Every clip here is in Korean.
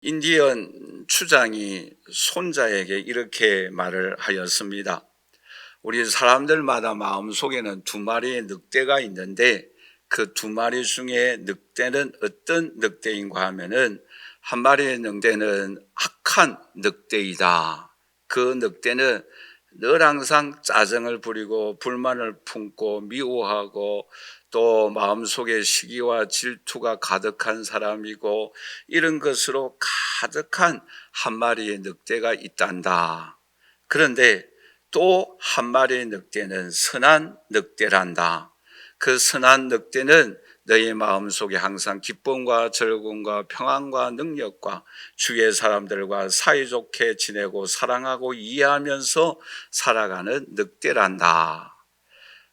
인디언 추장이 손자에게 이렇게 말을 하였습니다. 우리 사람들마다 마음속에는 두 마리의 늑대가 있는데 그 두 마리 중에 늑대는 어떤 늑대인가 하면은 한 마리의 늑대는 악한 늑대이다. 그 늑대는 늘 항상 짜증을 부리고 불만을 품고 미워하고 또 마음속에 시기와 질투가 가득한 사람이고 이런 것으로 가득한 한 마리의 늑대가 있단다. 그런데 또 한 마리의 늑대는 선한 늑대란다. 그 선한 늑대는 너의 마음속에 항상 기쁨과 즐거움과 평안과 능력과 주위의 사람들과 사이좋게 지내고 사랑하고 이해하면서 살아가는 늑대란다.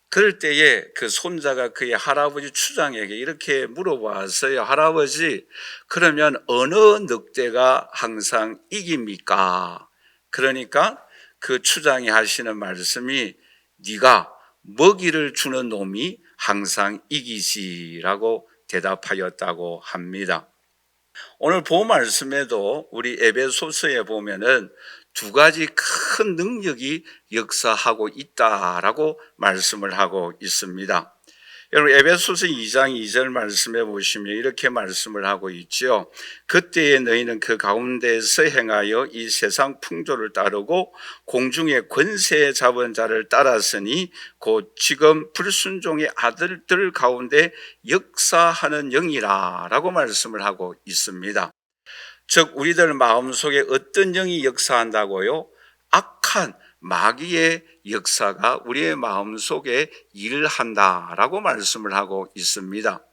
그럴 때에 그 손자가 그의 할아버지 추장에게 이렇게 물어봤어요. 할아버지, 그러면 어느 늑대가 항상 이깁니까? 그러니까 그 추장이 하시는 말씀이 네가 먹이를 주는 놈이 항상 이기시라고 대답하였다고 합니다. 오늘 본 말씀에도 우리 에베소서에 보면은 두 가지 큰 능력이 역사하고 있다라고 말씀을 하고 있습니다. 여러분 에베소서 2장 2절 말씀에 보시면 이렇게 말씀을 하고 있죠. 그때에 너희는 그 가운데서 행하여 이 세상 풍조를 따르고 공중의 권세 잡은 자를 따랐으니 곧 지금 불순종의 아들들 가운데 역사하는 영이라 라고 말씀을 하고 있습니다. 즉 우리들 마음속에 어떤 영이 역사한다고요? 악한 마귀의 역사가 우리의 마음속에 일을 한다라고 말씀을 하고 있습니다.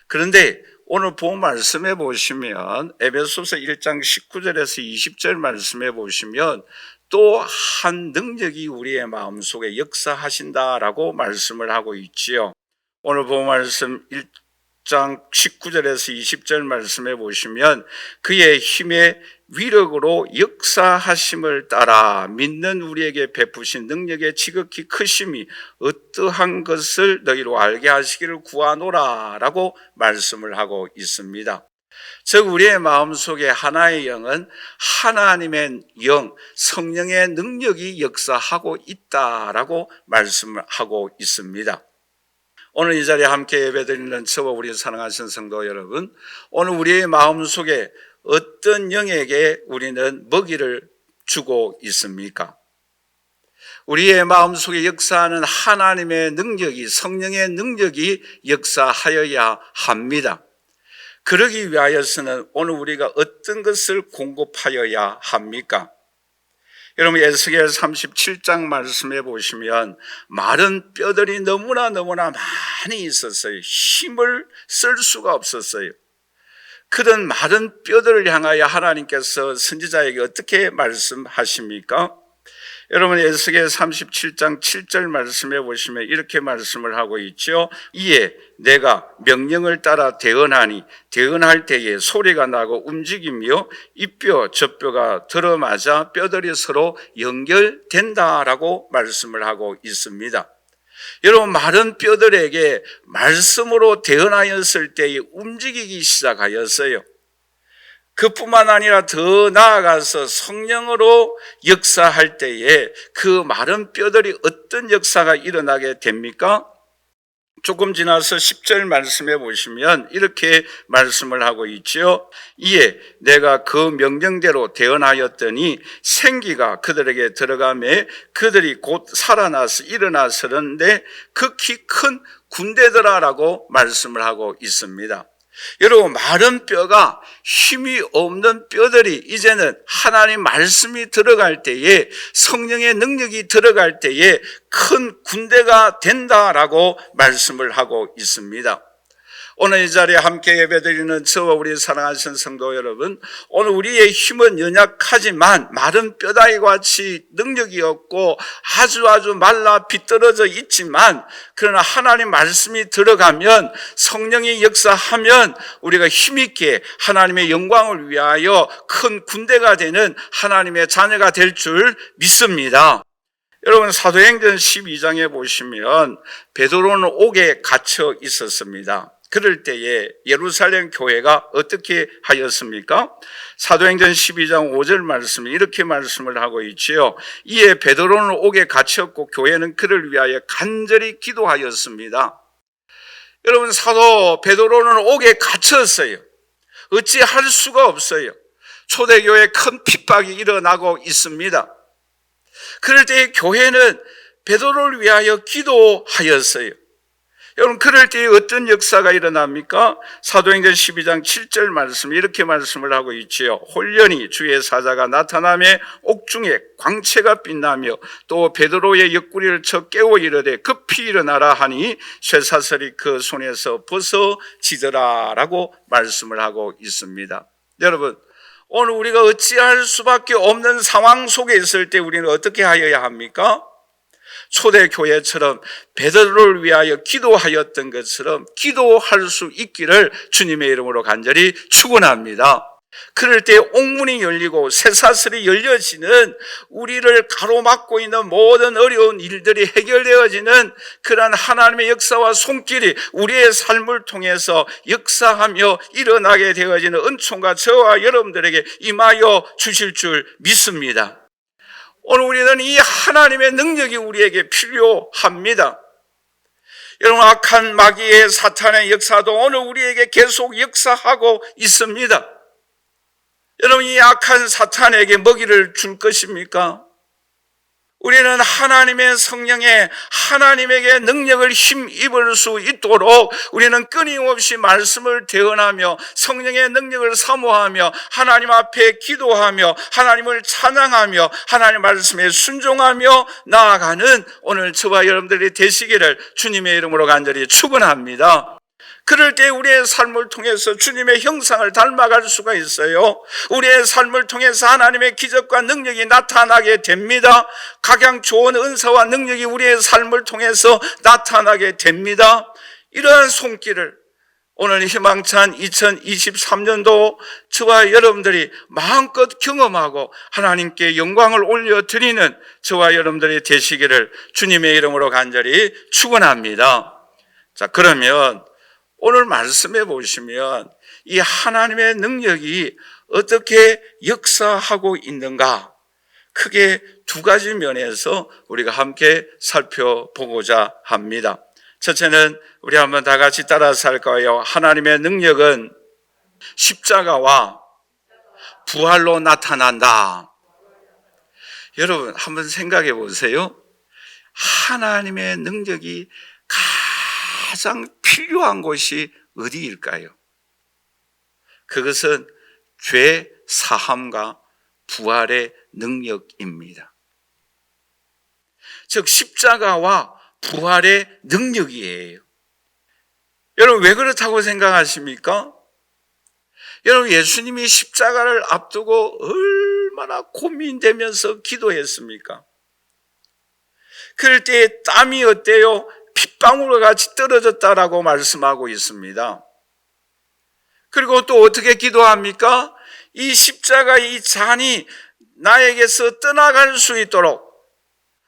그런데 오늘 본 말씀에 보시면 에베소서 1장 19절에서 20절 말씀에 보시면 또 한 능력이 우리의 마음속에 역사하신다라고 말씀을 하고 있지요. 오늘 본 말씀 1장 19절에서 20절 말씀에 보시면 그의 힘의 위력으로 역사하심을 따라 믿는 우리에게 베푸신 능력의 지극히 크심이 어떠한 것을 너희로 알게 하시기를 구하노라 라고 말씀을 하고 있습니다. 즉 우리의 마음속에 하나의 영은 하나님의 영, 성령의 능력이 역사하고 있다라고 말씀을 하고 있습니다. 오늘 이 자리에 함께 예배드리는 저와 우리 사랑하신 성도 여러분, 오늘 우리의 마음속에 어떤 영에게 우리는 먹이를 주고 있습니까? 우리의 마음속에 역사하는 하나님의 능력이, 성령의 능력이 역사하여야 합니다. 그러기 위하여서는 오늘 우리가 어떤 것을 공급하여야 합니까? 여러분 에스겔 37장 말씀해 보시면 마른 뼈들이 너무나 많이 있었어요. 힘을 쓸 수가 없었어요. 그런 마른 뼈들을 향하여 하나님께서 선지자에게 어떻게 말씀하십니까? 여러분 에스겔 37장 7절 말씀해 보시면 이렇게 말씀을 하고 있죠. 이에 내가 명령을 따라 대언하니 대언할 때에 소리가 나고 움직이며 이 뼈 저 뼈가 들어맞아 뼈들이 서로 연결된다라고 말씀을 하고 있습니다. 여러분 마른 뼈들에게 말씀으로 대언하였을 때에 움직이기 시작하였어요. 그뿐만 아니라 더 나아가서 성령으로 역사할 때에 그 마른 뼈들이 어떤 역사가 일어나게 됩니까? 조금 지나서 10절 말씀해 보시면 이렇게 말씀을 하고 있죠. 이에 내가 그 명령대로 대언하였더니 생기가 그들에게 들어가매 그들이 곧 살아나서 일어나서는데 극히 큰 군대더라라고 말씀을 하고 있습니다. 여러분 마른 뼈가 힘이 없는 뼈들이 이제는 하나님 말씀이 들어갈 때에 성령의 능력이 들어갈 때에 큰 군대가 된다라고 말씀을 하고 있습니다. 오늘 이 자리에 함께 예배드리는 저와 우리 사랑하신 성도 여러분, 오늘 우리의 힘은 연약하지만 마른 뼈다귀와 같이 능력이 없고 아주 말라 비떨어져 있지만 그러나 하나님 말씀이 들어가면 성령이 역사하면 우리가 힘있게 하나님의 영광을 위하여 큰 군대가 되는 하나님의 자녀가 될 줄 믿습니다. 여러분 사도행전 12장에 보시면 베드로는 옥에 갇혀 있었습니다. 그럴 때에 예루살렘 교회가 어떻게 하였습니까? 사도행전 12장 5절 말씀이 이렇게 말씀을 하고 있지요. 이에 베드로는 옥에 갇혔고 교회는 그를 위하여 간절히 기도하였습니다. 여러분, 사도 베드로는 옥에 갇혔어요. 어찌할 수가 없어요. 초대교회에 큰 핍박이 일어나고 있습니다. 그럴 때 교회는 베드로를 위하여 기도하였어요. 여러분, 그럴 때 어떤 역사가 일어납니까? 사도행전 12장 7절 말씀 이렇게 말씀을 하고 있지요. 홀련히 주의 사자가 나타나며 옥중에 광채가 빛나며 또 베드로의 옆구리를 쳐 깨워 이르되 급히 일어나라 하니 쇠사슬이 그 손에서 벗어지더라 라고 말씀을 하고 있습니다. 여러분, 오늘 우리가 어찌할 수밖에 없는 상황 속에 있을 때 우리는 어떻게 하여야 합니까? 초대교회처럼 베드로를 위하여 기도하였던 것처럼 기도할 수 있기를 주님의 이름으로 간절히 축원합니다. 그럴 때 옥문이 열리고 쇠사슬이 열려지는, 우리를 가로막고 있는 모든 어려운 일들이 해결되어지는 그러한 하나님의 역사와 손길이 우리의 삶을 통해서 역사하며 일어나게 되어지는 은총과 저와 여러분들에게 임하여 주실 줄 믿습니다. 오늘 우리는 이 하나님의 능력이 우리에게 필요합니다. 여러분, 악한 마귀의 사탄의 역사도 오늘 우리에게 계속 역사하고 있습니다. 여러분, 이 악한 사탄에게 먹이를 줄 것입니까? 우리는 하나님의 성령에 하나님에게 능력을 힘입을 수 있도록 우리는 끊임없이 말씀을 대언하며 성령의 능력을 사모하며 하나님 앞에 기도하며 하나님을 찬양하며 하나님 말씀에 순종하며 나아가는 오늘 저와 여러분들이 되시기를 주님의 이름으로 간절히 축원합니다. 그럴 때 우리의 삶을 통해서 주님의 형상을 닮아갈 수가 있어요. 우리의 삶을 통해서 하나님의 기적과 능력이 나타나게 됩니다. 각양 좋은 은사와 능력이 우리의 삶을 통해서 나타나게 됩니다. 이러한 손길을 오늘 희망찬 2023년도 저와 여러분들이 마음껏 경험하고 하나님께 영광을 올려드리는 저와 여러분들이 되시기를 주님의 이름으로 간절히 축원합니다. 자, 그러면 오늘 말씀해 보시면 이 하나님의 능력이 어떻게 역사하고 있는가, 크게 두 가지 면에서 우리가 함께 살펴보고자 합니다. 첫째는 우리 한번 다 같이 따라서 할까요? 하나님의 능력은 십자가와 부활로 나타난다. 여러분, 한번 생각해 보세요. 하나님의 능력이 가장 필요한 곳이 어디일까요? 그것은 죄 사함과 부활의 능력입니다. 즉 십자가와 부활의 능력이에요. 여러분, 왜 그렇다고 생각하십니까? 여러분, 예수님이 십자가를 앞두고 얼마나 고민되면서 기도했습니까? 그럴 때 땀이 어때요? 핏방울과 같이 떨어졌다라고 말씀하고 있습니다. 그리고 또 어떻게 기도합니까? 이 십자가 이 잔이 나에게서 떠나갈 수 있도록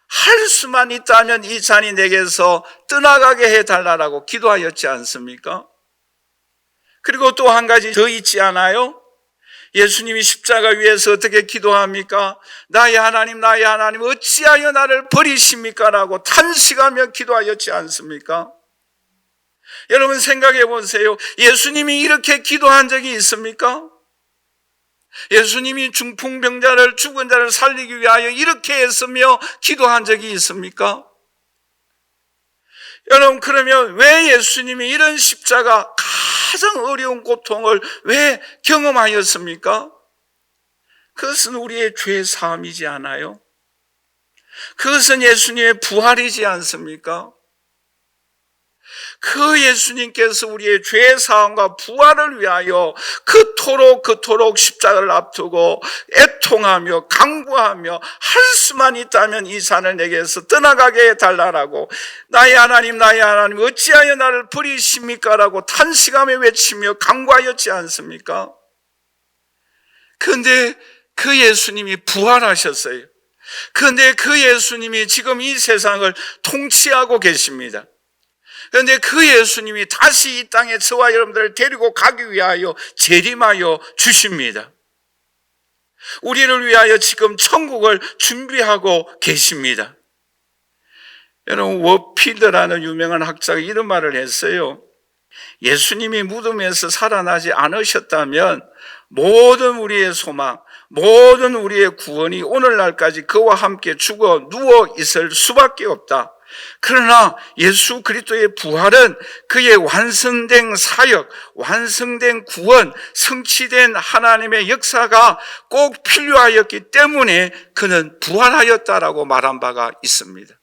할 수만 있다면 이 잔이 내게서 떠나가게 해달라고 기도하였지 않습니까? 그리고 또 한 가지 더 있지 않아요? 예수님이 십자가 위에서 어떻게 기도합니까? 나의 하나님, 나의 하나님, 어찌하여 나를 버리십니까? 라고 탄식하며 기도하였지 않습니까? 여러분, 생각해 보세요. 예수님이 이렇게 기도한 적이 있습니까? 예수님이 중풍병자를, 죽은 자를 살리기 위하여 이렇게 했으며 기도한 적이 있습니까? 여러분, 그러면 왜 예수님이 이런 십자가 가장 어려운 고통을 왜 경험하였습니까? 그것은 우리의 죄 사함이지 않아요? 그것은 예수님의 부활이지 않습니까? 그 예수님께서 우리의 죄 사함과 부활을 위하여 그토록 십자가를 앞두고 애통하며 강구하며 할 수만 있다면 이 잔을 내게서 떠나가게 해달라고, 나의 하나님, 나의 하나님, 어찌하여 나를 버리십니까? 라고 탄식하며 외치며 강구하였지 않습니까? 그런데 그 예수님이 부활하셨어요. 그런데 그 예수님이 지금 이 세상을 통치하고 계십니다. 그런데 그 예수님이 다시 이 땅에 저와 여러분들을 데리고 가기 위하여 재림하여 주십니다. 우리를 위하여 지금 천국을 준비하고 계십니다. 여러분, 워필드라는 유명한 학자가 이런 말을 했어요. 예수님이 무덤에서 살아나지 않으셨다면 모든 우리의 소망, 모든 우리의 구원이 오늘날까지 그와 함께 죽어 누워 있을 수밖에 없다. 그러나 예수 그리스도의 부활은 그의 완성된 사역, 완성된 구원, 성취된 하나님의 역사가 꼭 필요하였기 때문에 그는 부활하였다라고 말한 바가 있습니다.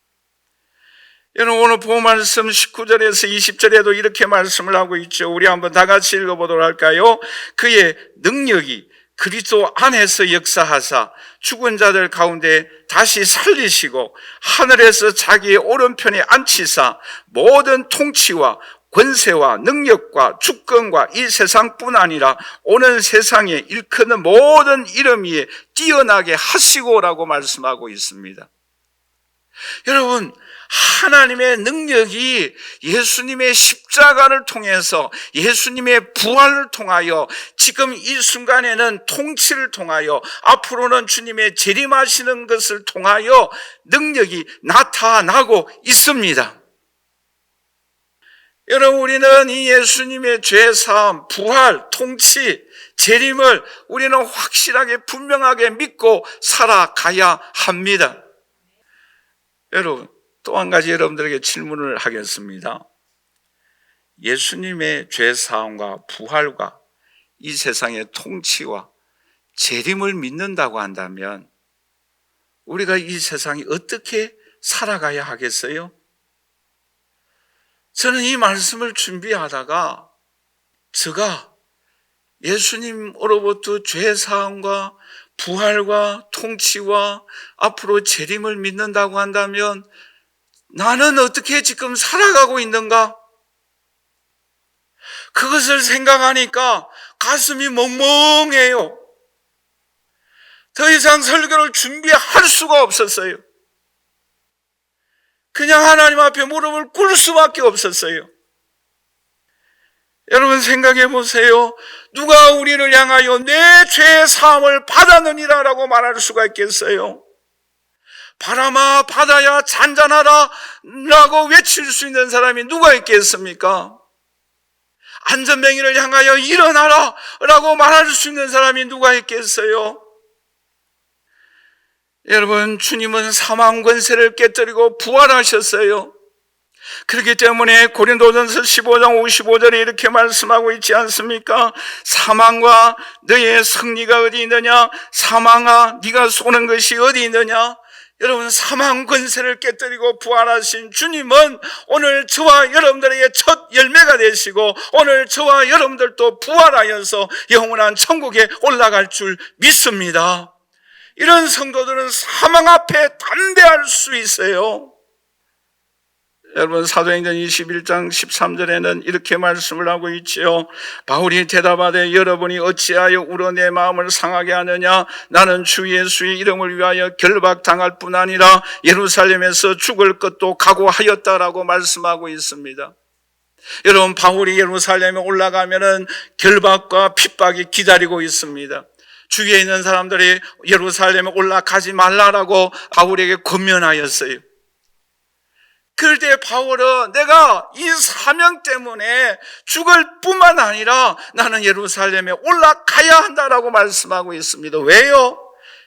여러분, 오늘 본문 말씀 19절에서 20절에도 이렇게 말씀을 하고 있죠. 우리 한번 다 같이 읽어보도록 할까요? 그의 능력이 그리스도 안에서 역사하사 죽은 자들 가운데 다시 살리시고 하늘에서 자기의 오른편에 앉히사 모든 통치와 권세와 능력과 주권과 이 세상뿐 아니라 오는 세상에 일컫는 모든 이름 위에 뛰어나게 하시고라고 말씀하고 있습니다. 여러분, 하나님의 능력이 예수님의 십자가를 통해서, 예수님의 부활을 통하여, 지금 이 순간에는 통치를 통하여, 앞으로는 주님의 재림하시는 것을 통하여 능력이 나타나고 있습니다. 여러분, 우리는 이 예수님의 죄사함, 부활, 통치, 재림을 우리는 확실하게 분명하게 믿고 살아가야 합니다. 여러분, 또 한 가지 여러분들에게 질문을 하겠습니다. 예수님의 죄사함과 부활과 이 세상의 통치와 재림을 믿는다고 한다면 우리가 이 세상이 어떻게 살아가야 하겠어요? 저는 이 말씀을 준비하다가 제가 예수님으로부터 죄사함과 부활과 통치와 앞으로 재림을 믿는다고 한다면 나는 어떻게 지금 살아가고 있는가? 그것을 생각하니까 가슴이 멍멍해요. 더 이상 설교를 준비할 수가 없었어요. 그냥 하나님 앞에 무릎을 꿇을 수밖에 없었어요. 여러분, 생각해 보세요. 누가 우리를 향하여 내 죄의 사함을 받았느니라 라고 말할 수가 있겠어요? 바람아 바다야 잔잔하라 라고 외칠 수 있는 사람이 누가 있겠습니까? 안전뱅이를 향하여 일어나라 라고 말할 수 있는 사람이 누가 있겠어요? 여러분, 주님은 사망 권세를 깨뜨리고 부활하셨어요. 그렇기 때문에 고린도전서 15장 55절에 이렇게 말씀하고 있지 않습니까? 사망과 너의 승리가 어디 있느냐? 사망아 네가 쏘는 것이 어디 있느냐? 여러분, 사망 권세를 깨뜨리고 부활하신 주님은 오늘 저와 여러분들에게 첫 열매가 되시고 오늘 저와 여러분들도 부활하여서 영원한 천국에 올라갈 줄 믿습니다. 이런 성도들은 사망 앞에 담대할 수 있어요. 여러분, 사도행전 21장 13절에는 이렇게 말씀을 하고 있지요. 바울이 대답하되 여러분이 어찌하여 울어 내 마음을 상하게 하느냐? 나는 주 예수의 이름을 위하여 결박당할 뿐 아니라 예루살렘에서 죽을 것도 각오하였다라고 말씀하고 있습니다. 여러분, 바울이 예루살렘에 올라가면은 결박과 핍박이 기다리고 있습니다. 주위에 있는 사람들이 예루살렘에 올라가지 말라라고 바울에게 권면하였어요. 그럴 때 바울은 내가 이 사명 때문에 죽을 뿐만 아니라 나는 예루살렘에 올라가야 한다라고 말씀하고 있습니다. 왜요?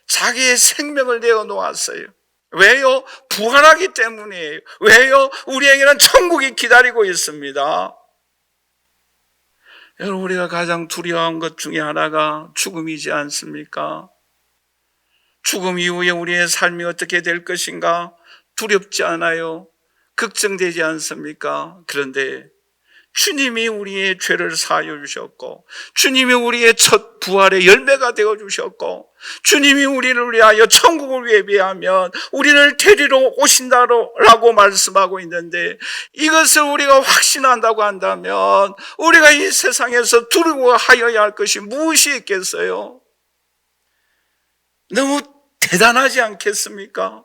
자기의 생명을 내어놓았어요. 왜요? 부활하기 때문이에요. 왜요? 우리에게는 천국이 기다리고 있습니다. 여러분, 우리가 가장 두려워한 것 중에 하나가 죽음이지 않습니까? 죽음 이후에 우리의 삶이 어떻게 될 것인가 두렵지 않아요? 걱정되지 않습니까? 그런데 주님이 우리의 죄를 사하여 주셨고 주님이 우리의 첫 부활의 열매가 되어 주셨고 주님이 우리를 위하여 천국을 예비하면 우리를 데리러 오신다라고 말씀하고 있는데 이것을 우리가 확신한다고 한다면 우리가 이 세상에서 두려워하여야 할 것이 무엇이 있겠어요? 너무 대단하지 않겠습니까?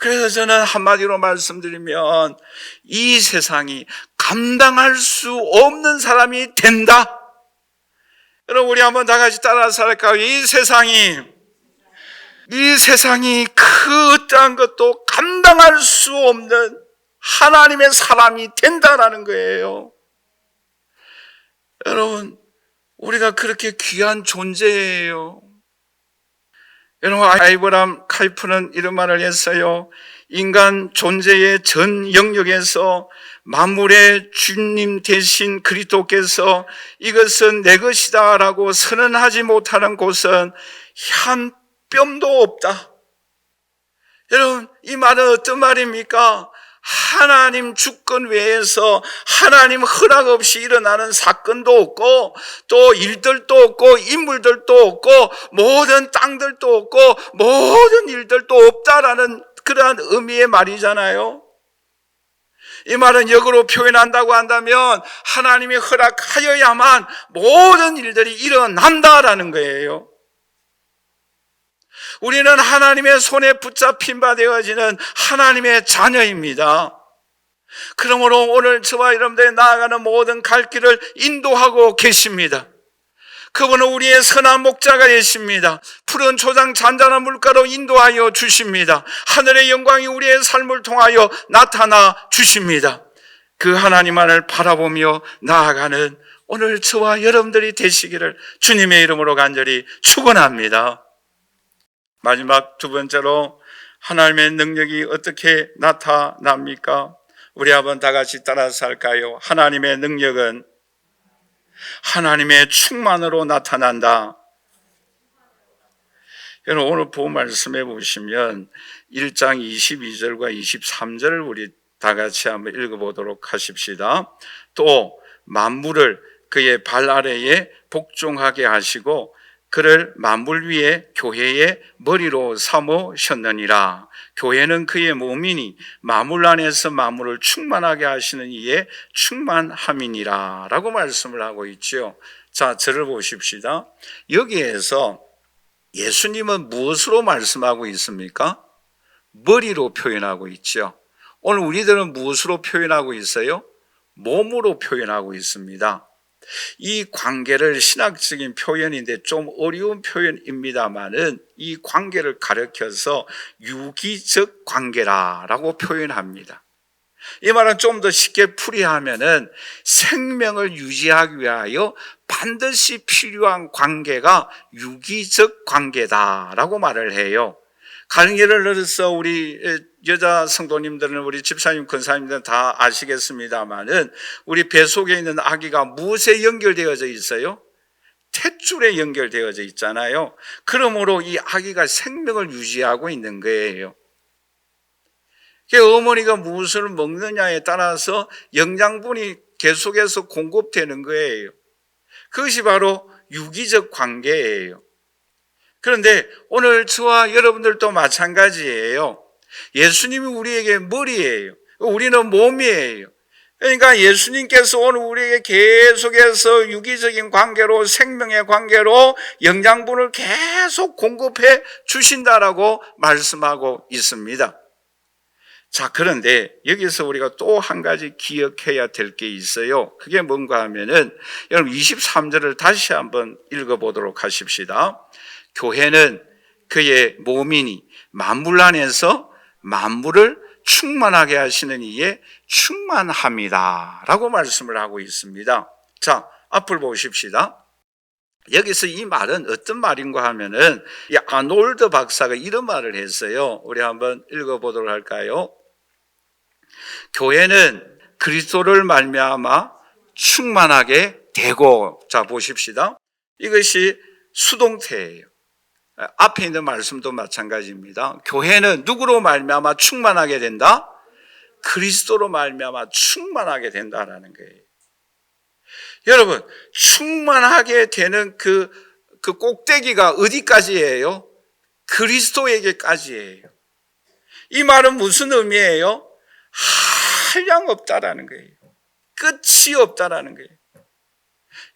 그래서 저는 한마디로 말씀드리면 이 세상이 감당할 수 없는 사람이 된다. 여러분, 우리 한번 다 같이 따라서 할까요? 이 세상이 그 어떠한 것도 감당할 수 없는 하나님의 사람이 된다라는 거예요. 여러분, 우리가 그렇게 귀한 존재예요. 여러분, 아이브람 카이프는 이런 말을 했어요. 인간 존재의 전 영역에서 만물의 주님 대신 그리스도께서 이것은 내 것이다 라고 선언하지 못하는 곳은 한 뼘도 없다. 여러분, 이 말은 어떤 말입니까? 하나님 주권 외에서 하나님 허락 없이 일어나는 사건도 없고 또 일들도 없고 인물들도 없고 모든 땅들도 없고 모든 일들도 없다라는 그러한 의미의 말이잖아요. 이 말은 역으로 표현한다고 한다면 하나님이 허락하여야만 모든 일들이 일어난다라는 거예요. 우리는 하나님의 손에 붙잡힌 바 되어지는 하나님의 자녀입니다. 그러므로 오늘 저와 여러분들이 나아가는 모든 갈 길을 인도하고 계십니다. 그분은 우리의 선한 목자가 되십니다. 푸른 초장 잔잔한 물가로 인도하여 주십니다. 하늘의 영광이 우리의 삶을 통하여 나타나 주십니다. 그 하나님만을 바라보며 나아가는 오늘 저와 여러분들이 되시기를 주님의 이름으로 간절히 축원합니다. 마지막 두 번째로 하나님의 능력이 어떻게 나타납니까? 우리 한번 다 같이 따라서 할까요? 하나님의 능력은 하나님의 충만으로 나타난다. 여러분, 오늘 본 말씀해 보시면 1장 22절과 23절을 우리 다 같이 한번 읽어보도록 하십시다. 또 만물을 그의 발 아래에 복종하게 하시고 그를 만물 위에 교회의 머리로 삼으셨느니라. 교회는 그의 몸이니 만물 안에서 만물을 충만하게 하시는 이의 충만함이니라 라고 말씀을 하고 있죠. 자, 저를 보십시다. 여기에서 예수님은 무엇으로 말씀하고 있습니까? 머리로 표현하고 있죠. 오늘 우리들은 무엇으로 표현하고 있어요? 몸으로 표현하고 있습니다. 이 관계를 신학적인 표현인데 좀 어려운 표현입니다만은 이 관계를 가리켜서 유기적 관계라고 표현합니다. 이 말은 좀 더 쉽게 풀이하면은 생명을 유지하기 위하여 반드시 필요한 관계가 유기적 관계다라고 말을 해요. 가령 예를 들어서 우리 여자 성도님들은 우리 집사님, 권사님들은 다 아시겠습니다만은 우리 배 속에 있는 아기가 무엇에 연결되어져 있어요? 탯줄에 연결되어져 있잖아요. 그러므로 이 아기가 생명을 유지하고 있는 거예요. 어머니가 무엇을 먹느냐에 따라서 영양분이 계속해서 공급되는 거예요. 그것이 바로 유기적 관계예요. 그런데 오늘 저와 여러분들도 마찬가지예요. 예수님이 우리에게 머리예요. 우리는 몸이에요. 그러니까 예수님께서 오늘 우리에게 계속해서 유기적인 관계로, 생명의 관계로 영양분을 계속 공급해 주신다라고 말씀하고 있습니다. 자, 그런데 여기서 우리가 또 한 가지 기억해야 될 게 있어요. 그게 뭔가 하면은 여러분 23절을 다시 한번 읽어보도록 하십시다. 교회는 그의 몸이니 만물 안에서 만물을 충만하게 하시는 이의 충만함이다 라고 말씀을 하고 있습니다. 자, 앞을 보십시다. 여기서 이 말은 어떤 말인가 하면은 이 아놀드 박사가 이런 말을 했어요. 우리 한번 읽어보도록 할까요? 교회는 그리스도를 말미암아 충만하게 되고, 자 보십시다. 이것이 수동태예요. 앞에 있는 말씀도 마찬가지입니다. 교회는 누구로 말미암아 충만하게 된다? 그리스도로 말미암아 충만하게 된다라는 거예요. 여러분, 충만하게 되는 그 꼭대기가 어디까지예요? 그리스도에게까지예요. 이 말은 무슨 의미예요? 한량 없다라는 거예요. 끝이 없다라는 거예요.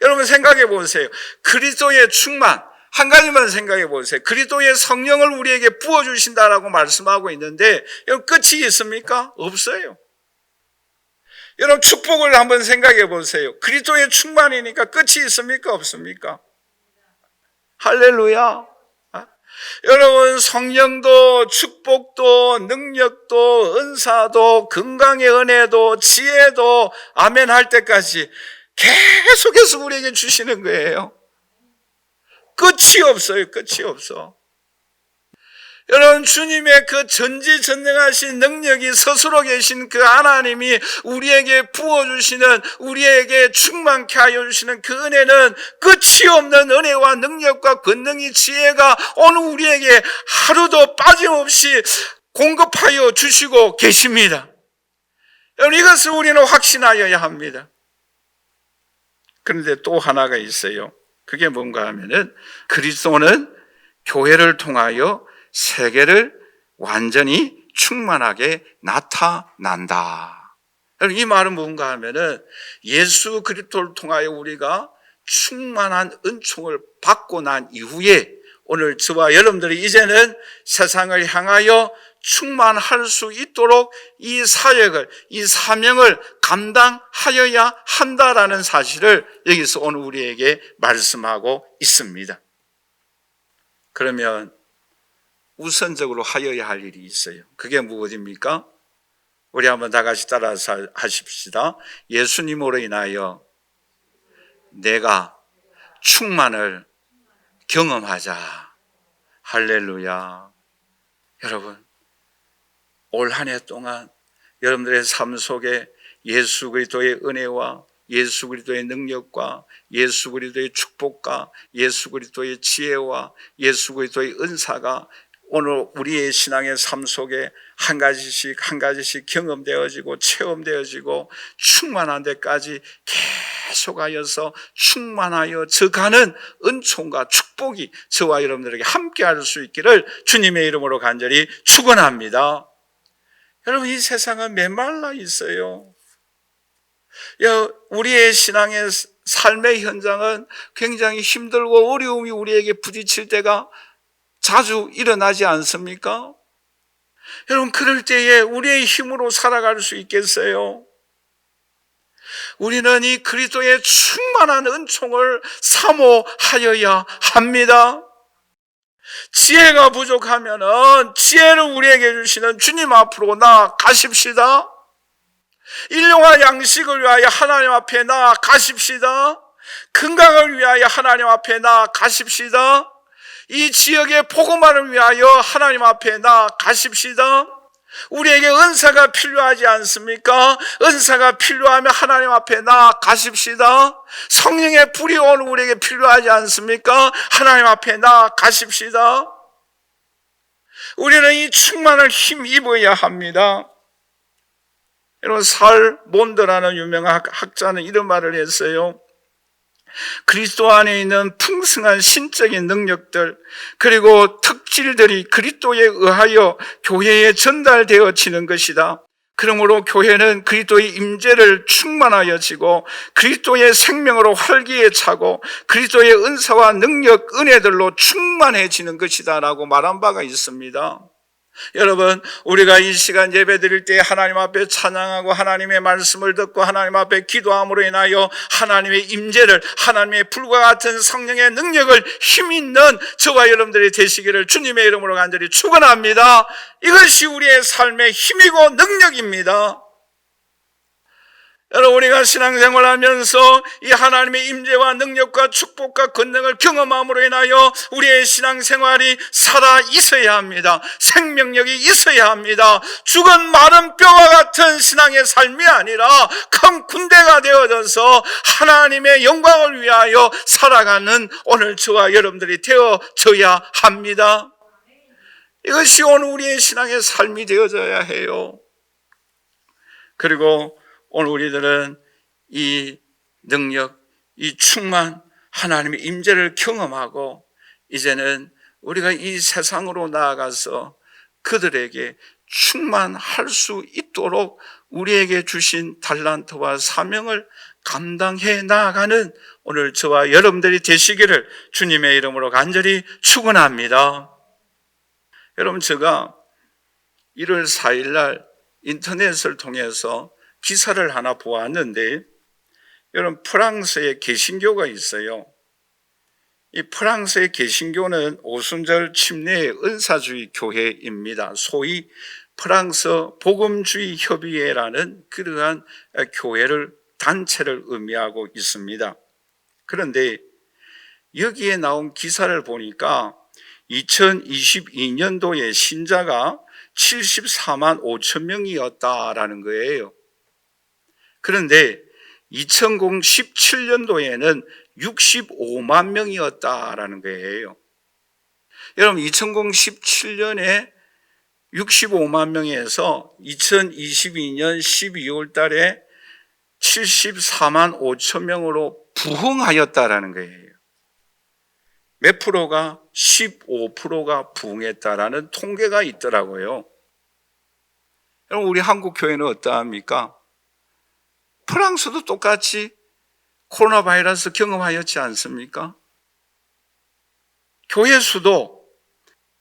여러분 생각해 보세요. 그리스도의 충만, 한 가지만 생각해 보세요. 그리스도의 성령을 우리에게 부어주신다라고 말씀하고 있는데 여러분 끝이 있습니까? 없어요. 여러분 축복을 한번 생각해 보세요. 그리스도의 충만이니까 끝이 있습니까? 없습니까? 할렐루야. 여러분 성령도 축복도 능력도 은사도 건강의 은혜도 지혜도 아멘 할 때까지 계속해서 우리에게 주시는 거예요. 끝이 없어요. 끝이 없어. 여러분 주님의 그 전지전능하신 능력이 스스로 계신 그 하나님이 우리에게 부어주시는, 우리에게 충만케 하여 주시는 그 은혜는 끝이 없는 은혜와 능력과 권능이 지혜가 오늘 우리에게 하루도 빠짐없이 공급하여 주시고 계십니다. 여러분 이것을 우리는 확신하여야 합니다. 그런데 또 하나가 있어요. 그게 뭔가 하면은 그리스도는 교회를 통하여 세계를 완전히 충만하게 나타난다. 이 말은 뭔가 하면은 예수 그리스도를 통하여 우리가 충만한 은총을 받고 난 이후에 오늘 저와 여러분들이 이제는 세상을 향하여 충만할 수 있도록 이 사역을, 이 사명을 감당하여야 한다라는 사실을 여기서 오늘 우리에게 말씀하고 있습니다. 그러면 우선적으로 하여야 할 일이 있어요. 그게 무엇입니까? 우리 한번 다 같이 따라서 하십시다. 예수님으로 인하여 내가 충만을 경험하자. 할렐루야. 여러분, 올 한 해 동안 여러분들의 삶 속에 예수 그리스도의 은혜와 예수 그리스도의 능력과 예수 그리스도의 축복과 예수 그리스도의 지혜와 예수 그리스도의 은사가 오늘 우리의 신앙의 삶 속에 한 가지씩 경험되어지고 체험되어지고 충만한 데까지 계속하여서 충만하여 져가는 은총과 축복이 저와 여러분들에게 함께할 수 있기를 주님의 이름으로 간절히 축원합니다. 여러분 이 세상은 메말라 있어요. 우리의 신앙의 삶의 현장은 굉장히 힘들고 어려움이 우리에게 부딪힐 때가 자주 일어나지 않습니까? 여러분 그럴 때에 우리의 힘으로 살아갈 수 있겠어요? 우리는 이 그리스도의 충만한 은총을 사모하여야 합니다. 지혜가 부족하면은 지혜를 우리에게 주시는 주님 앞으로 나아가십시다. 일용할 양식을 위하여 하나님 앞에 나아가십시다. 건강을 위하여 하나님 앞에 나아가십시다. 이 지역의 복음화를 위하여 하나님 앞에 나아가십시다. 우리에게 은사가 필요하지 않습니까? 은사가 필요하면 하나님 앞에 나아가십시다. 성령의 불이 오늘 우리에게 필요하지 않습니까? 하나님 앞에 나아가십시다. 우리는 이 충만을 힘입어야 합니다. 여러분 살몬드라는 유명한 학자는 이런 말을 했어요. 그리스도 안에 있는 풍성한 신적인 능력들 그리고 특질들이 그리스도에 의하여 교회에 전달되어지는 것이다. 그러므로 교회는 그리스도의 임재를 충만하여지고 그리스도의 생명으로 활기에 차고 그리스도의 은사와 능력, 은혜들로 충만해지는 것이다 라고 말한 바가 있습니다. 여러분 우리가 이 시간 예배 드릴 때 하나님 앞에 찬양하고 하나님의 말씀을 듣고 하나님 앞에 기도함으로 인하여 하나님의 임재를 하나님의 불과 같은 성령의 능력을 힘있는 저와 여러분들이 되시기를 주님의 이름으로 간절히 축원합니다. 이것이 우리의 삶의 힘이고 능력입니다. 여러분 우리가 신앙생활하면서 이 하나님의 임재와 능력과 축복과 권능을 경험함으로 인하여 우리의 신앙생활이 살아 있어야 합니다. 생명력이 있어야 합니다. 죽은 마른 뼈와 같은 신앙의 삶이 아니라 큰 군대가 되어져서 하나님의 영광을 위하여 살아가는 오늘 저와 여러분들이 되어져야 합니다. 이것이 오늘 우리의 신앙의 삶이 되어져야 해요. 그리고 오늘 우리들은 이 능력, 이 충만, 하나님의 임재를 경험하고 이제는 우리가 이 세상으로 나아가서 그들에게 충만할 수 있도록 우리에게 주신 달란트와 사명을 감당해 나가는 오늘 저와 여러분들이 되시기를 주님의 이름으로 간절히 축원합니다. 여러분, 제가 1월 4일 날 인터넷을 통해서 기사를 하나 보았는데, 여러분, 프랑스에 개신교가 있어요. 이 프랑스의 개신교는 오순절 침례의 은사주의 교회입니다. 소위 프랑스 복음주의 협의회라는 그러한 교회를, 단체를 의미하고 있습니다. 그런데 여기에 나온 기사를 보니까 2022년도에 신자가 74만 5천 명이었다라는 거예요. 그런데 2017년도에는 65만 명이었다라는 거예요. 여러분, 2017년에 65만 명에서 2022년 12월 달에 74만 5천 명으로 부흥하였다라는 거예요. 몇 프로가? 15%가 부흥했다라는 통계가 있더라고요. 여러분, 우리 한국 교회는 어떠합니까? 프랑스도 똑같이 코로나 바이러스 경험하였지 않습니까? 교회 수도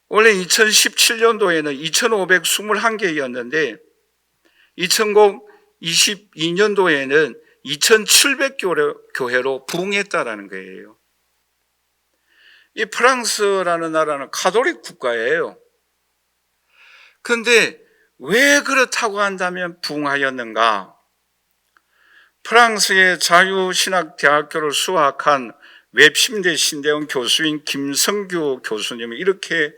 원래 2017년도에는 2,521개였는데 2022년도에는 2,700교회로 부흥했다라는 거예요. 이 프랑스라는 나라는 가톨릭 국가예요. 그런데 왜 그렇다고 한다면 부흥하였는가? 프랑스의 자유신학대학교를 수학한 웹심대 신대원 교수인 김성규 교수님이 이렇게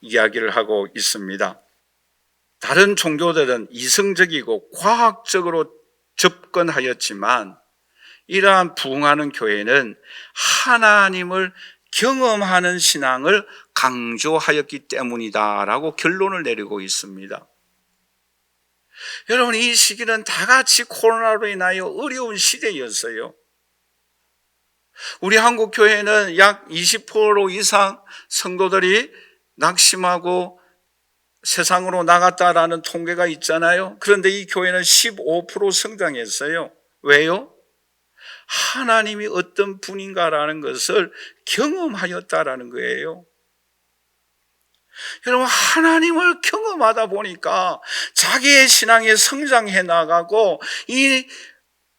이야기를 하고 있습니다. 다른 종교들은 이성적이고 과학적으로 접근하였지만 이러한 부흥하는 교회는 하나님을 경험하는 신앙을 강조하였기 때문이다라고 결론을 내리고 있습니다. 여러분, 이 시기는 다 같이 코로나로 인하여 어려운 시대였어요. 우리 한국 교회는 약 20% 이상 성도들이 낙심하고 세상으로 나갔다라는 통계가 있잖아요. 그런데 이 교회는 15% 성장했어요. 왜요? 하나님이 어떤 분인가라는 것을 경험하였다라는 거예요. 여러분, 하나님을 경험하다 보니까 자기의 신앙이 성장해 나가고 이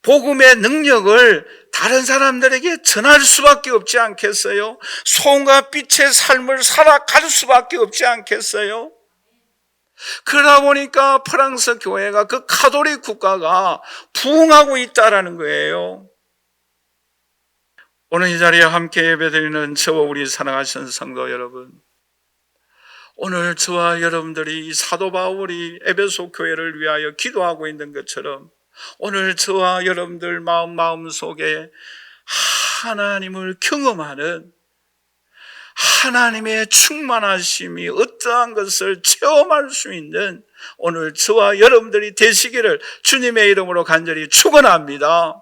복음의 능력을 다른 사람들에게 전할 수밖에 없지 않겠어요? 소금과 빛의 삶을 살아갈 수밖에 없지 않겠어요? 그러다 보니까 프랑스 교회가, 그 가톨릭 국가가 부흥하고 있다라는 거예요. 오늘 이 자리에 함께 예배드리는 저와 우리 사랑하시는 성도 여러분, 오늘 저와 여러분들이 사도 바울이 에베소 교회를 위하여 기도하고 있는 것처럼 오늘 저와 여러분들 마음속에 하나님을 경험하는 하나님의 충만하심이 어떠한 것을 체험할 수 있는 오늘 저와 여러분들이 되시기를 주님의 이름으로 간절히 축원합니다.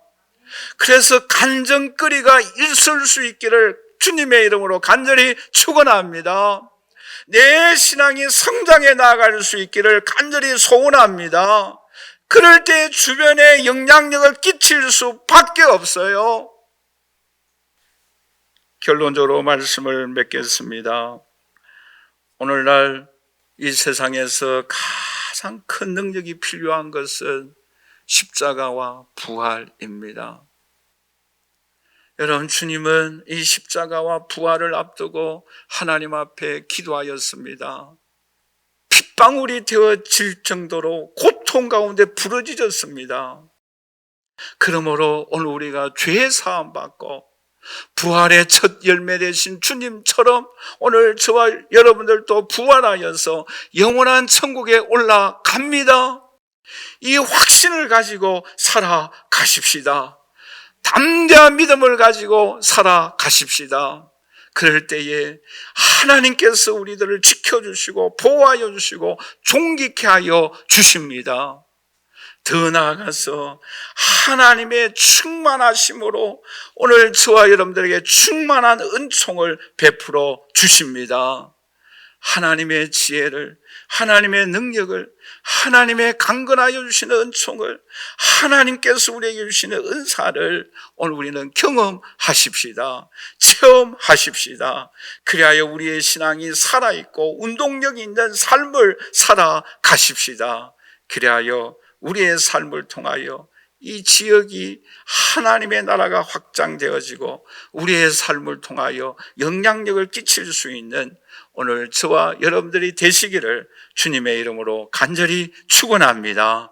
그래서 간증거리가 있을 수 있기를 주님의 이름으로 간절히 축원합니다. 내 신앙이 성장해 나아갈 수 있기를 간절히 소원합니다. 그럴 때 주변에 영향력을 끼칠 수밖에 없어요. 결론적으로 말씀을 맺겠습니다. 오늘날 이 세상에서 가장 큰 능력이 필요한 것은 십자가와 부활입니다. 여러분, 주님은 이 십자가와 부활을 앞두고 하나님 앞에 기도하였습니다. 핏방울이 되어질 정도로 고통 가운데 부러지셨습니다. 그러므로 오늘 우리가 죄 사함 받고 부활의 첫 열매 되신 주님처럼 오늘 저와 여러분들도 부활하여서 영원한 천국에 올라갑니다. 이 확신을 가지고 살아가십시다. 담대한 믿음을 가지고 살아가십시다. 그럴 때에 하나님께서 우리들을 지켜주시고 보호하여 주시고 존귀케 하여 주십니다. 더 나아가서 하나님의 충만하심으로 오늘 저와 여러분들에게 충만한 은총을 베풀어 주십니다. 하나님의 지혜를, 하나님의 능력을, 하나님의 강건하여 주시는 은총을, 하나님께서 우리에게 주시는 은사를 오늘 우리는 경험하십시다. 체험하십시다. 그리하여 우리의 신앙이 살아있고 운동력이 있는 삶을 살아가십시다. 그리하여 우리의 삶을 통하여 이 지역이 하나님의 나라가 확장되어지고 우리의 삶을 통하여 영향력을 끼칠 수 있는 오늘 저와 여러분들이 되시기를 주님의 이름으로 간절히 축원합니다.